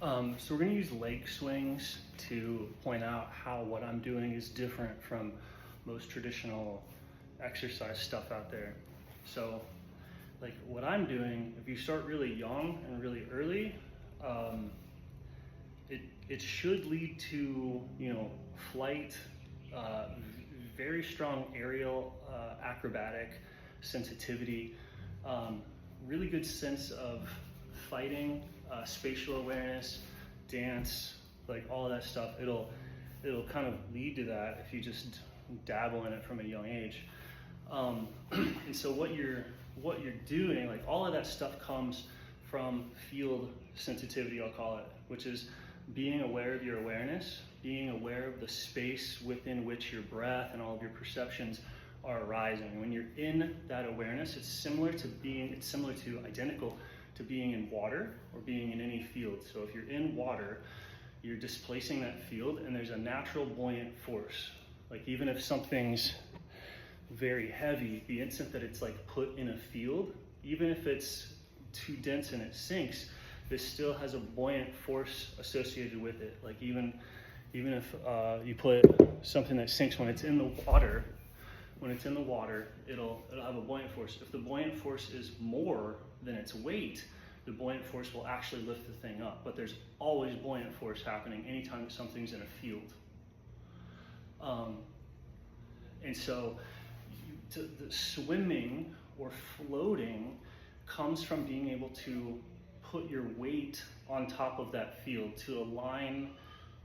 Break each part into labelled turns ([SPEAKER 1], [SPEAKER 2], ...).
[SPEAKER 1] So we're going to use leg swings to point out how what I'm doing is different from most traditional exercise stuff out there. So like what I'm doing, if you start really young and really early, it should lead to, flight, very strong aerial, acrobatic sensitivity, really good sense of fighting, spatial awareness, dance, like all of that stuff. It'll kind of lead to that if you just dabble in it from a young age. And so what you're doing, like all of that stuff comes from field sensitivity, I'll call it, which is being aware of your awareness, being aware of the space within which your breath and all of your perceptions are arising. When you're in that awareness, it's identical to being in water or being in any field. So if you're in water, you're displacing that field and there's a natural buoyant force. Like even if something's very heavy, the instant that it's like put in a field, even if it's too dense and it sinks, this still has a buoyant force associated with it. Like even if you put something that sinks when it's in the water, it'll have a buoyant force. If the buoyant force is more than its weight, the buoyant force will actually lift the thing up. But there's always buoyant force happening anytime that something's in a field. And so the swimming or floating comes from being able to put your weight on top of that field, to align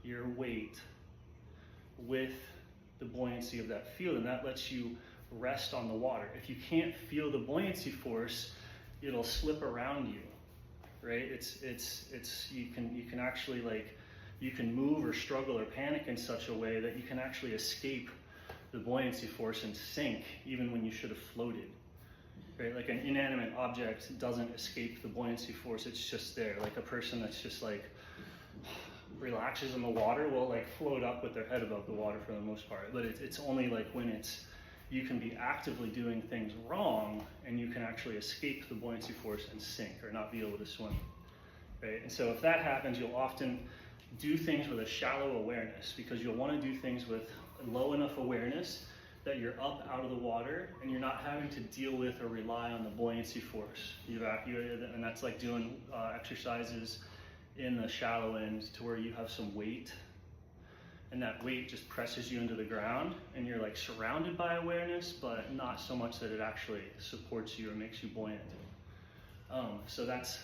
[SPEAKER 1] your weight with the buoyancy of that field, and that lets you rest on the water. If you can't feel the buoyancy force, it'll slip around you, right? You can actually, like, you can move or struggle or panic in such a way that you can actually escape the buoyancy force and sink even when you should have floated, right? Like an inanimate object doesn't escape the buoyancy force, it's just there. Like a person that's just like relaxes in the water will like float up with their head above the water for the most part. But it's only like when you can be actively doing things wrong and you can actually escape the buoyancy force and sink or not be able to swim, right? And so if that happens, you'll often do things with a shallow awareness because you'll want to do things with low enough awareness that you're up out of the water and you're not having to deal with or rely on the buoyancy force. And that's like doing exercises in the shallow end to where you have some weight and that weight just presses you into the ground and you're like surrounded by awareness, but not so much that it actually supports you or makes you buoyant. So that's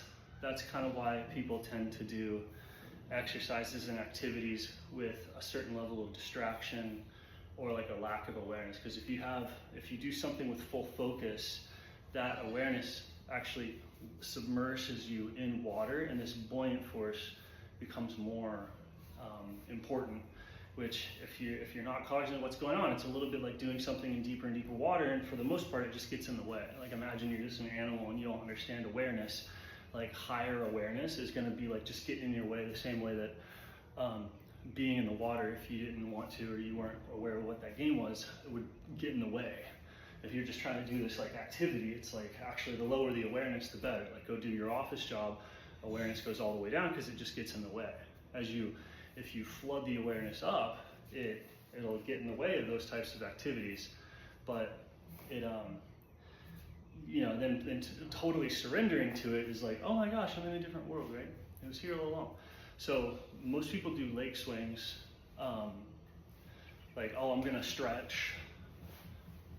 [SPEAKER 1] kind of why people tend to do exercises and activities with a certain level of distraction or like a lack of awareness. Because if you do something with full focus, that awareness actually submerges you in water and this buoyant force becomes more important, which if you're not cognizant of what's going on, it's a little bit like doing something in deeper and deeper water, and for the most part it just gets in the way. Like imagine you're just an animal and you don't understand awareness. Like higher awareness is going to be like just getting in your way the same way that being in the water, if you didn't want to or you weren't aware of what that game was, it would get in the way. If you're just trying to do this like activity, it's like actually the lower the awareness, the better. Like go do your office job, awareness goes all the way down because it just gets in the way. If you flood the awareness up, it'll get in the way of those types of activities. But then totally surrendering to it is like, oh my gosh, I'm in a different world, right? It was here all along. So most people do leg swings, like, oh, I'm gonna stretch,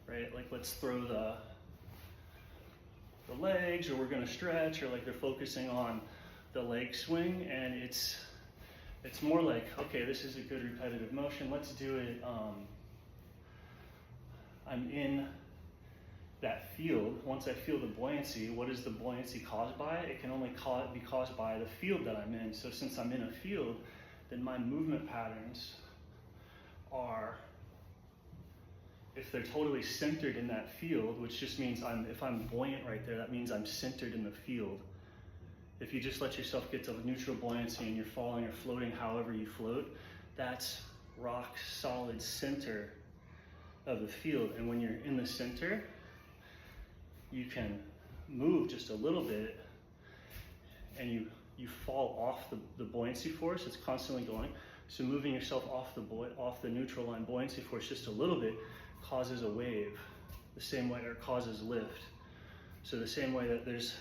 [SPEAKER 1] right? Like let's throw the legs, or we're gonna stretch, or like they're focusing on the leg swing, and it's more like, okay, this is a good repetitive motion, let's do it. I'm in that field. Once I feel the buoyancy, what is the buoyancy caused by? It can only be caused by the field that I'm in. So since I'm in a field, then my movement patterns are, if they're totally centered in that field, which just means if I'm buoyant right there, that means I'm centered in the field. If you just let yourself get to neutral buoyancy and you're falling or floating however you float, that's rock solid center of the field. And when you're in the center, you can move just a little bit and you you fall off the buoyancy force. It's constantly going. So moving yourself off the neutral line buoyancy force just a little bit causes a wave, the same way, or causes lift. So the same way that there's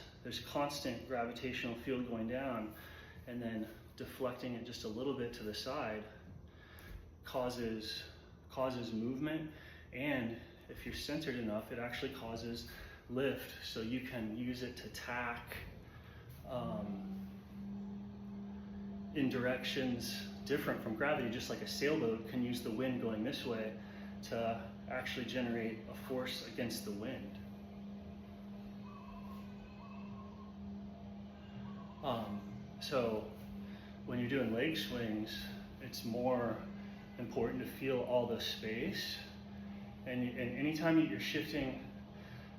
[SPEAKER 1] constant gravitational field going down, and then deflecting it just a little bit to the side causes movement, and if you're centered enough, it actually causes lift. So you can use it to tack in directions different from gravity, just like a sailboat can use the wind going this way to actually generate a force against the wind. So when you're doing leg swings, it's more important to feel all the space. And anytime you're shifting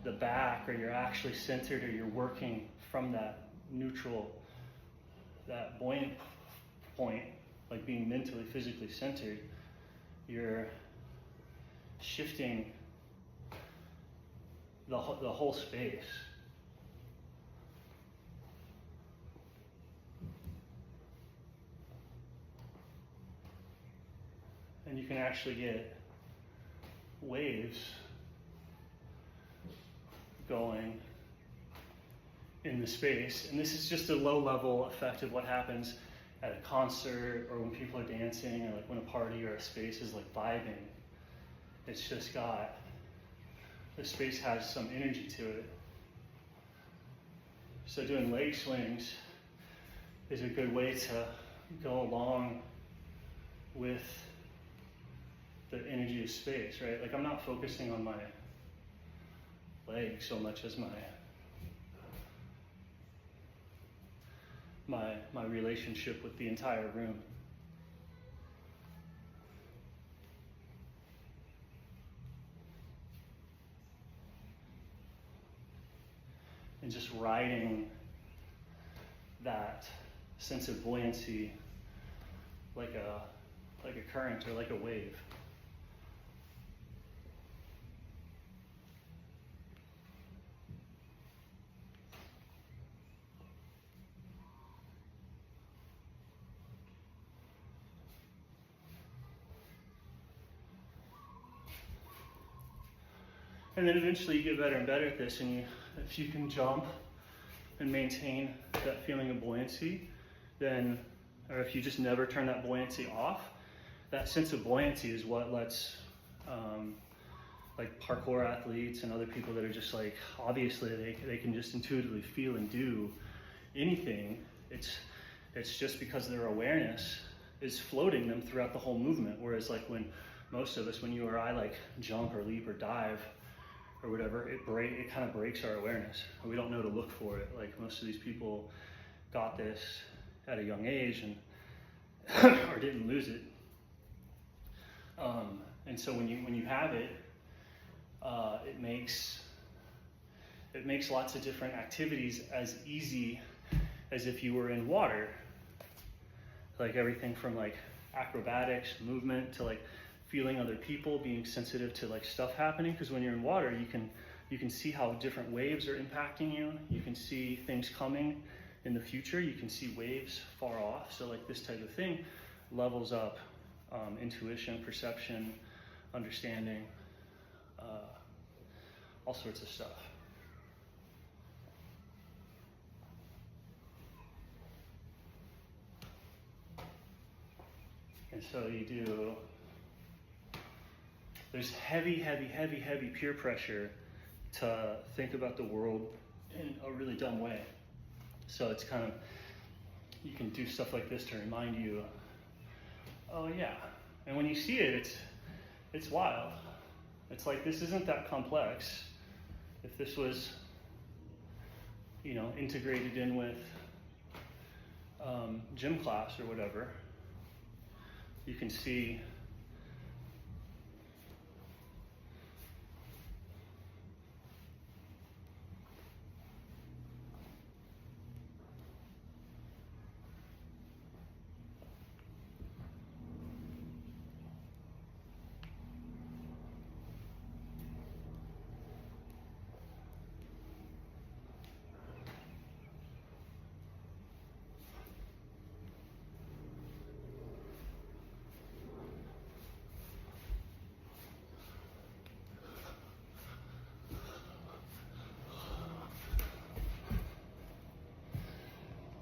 [SPEAKER 1] the back, or you're actually centered, or you're working from that neutral, that buoyant point, like being mentally, physically centered, you're shifting the whole space. And you can actually get waves going in the space. And this is just a low level effect of what happens at a concert, or when people are dancing, or like when a party or a space is like vibing. It's just got, the space has some energy to it. So doing leg swings is a good way to go along with the energy of space, right? Like, I'm not focusing on my legs so much as my relationship with the entire room. And just riding that sense of buoyancy like a current, or like a wave. And then eventually you get better and better at this, and if you can jump and maintain that feeling of buoyancy, then, or if you just never turn that buoyancy off, that sense of buoyancy is what lets like parkour athletes and other people that are just like, obviously they can just intuitively feel and do anything. It's just because their awareness is floating them throughout the whole movement. Whereas like when most of us, when you or I like jump or leap or dive or whatever, it kind of breaks our awareness. We don't know to look for it. Like, most of these people got this at a young age and or didn't lose it. And so when you have it, it makes lots of different activities as easy as if you were in water. Like everything from like acrobatics, movement, to like feeling other people, being sensitive to like stuff happening. Because when you're in water, you can see how different waves are impacting you. You can see things coming in the future. You can see waves far off. So like this type of thing levels up intuition, perception, understanding, all sorts of stuff. And so you do, there's heavy peer pressure to think about the world in a really dumb way. So it's kind of, you can do stuff like this to remind you, oh yeah. And when you see it, it's wild. It's like, this isn't that complex. If this was, integrated in with gym class or whatever, you can see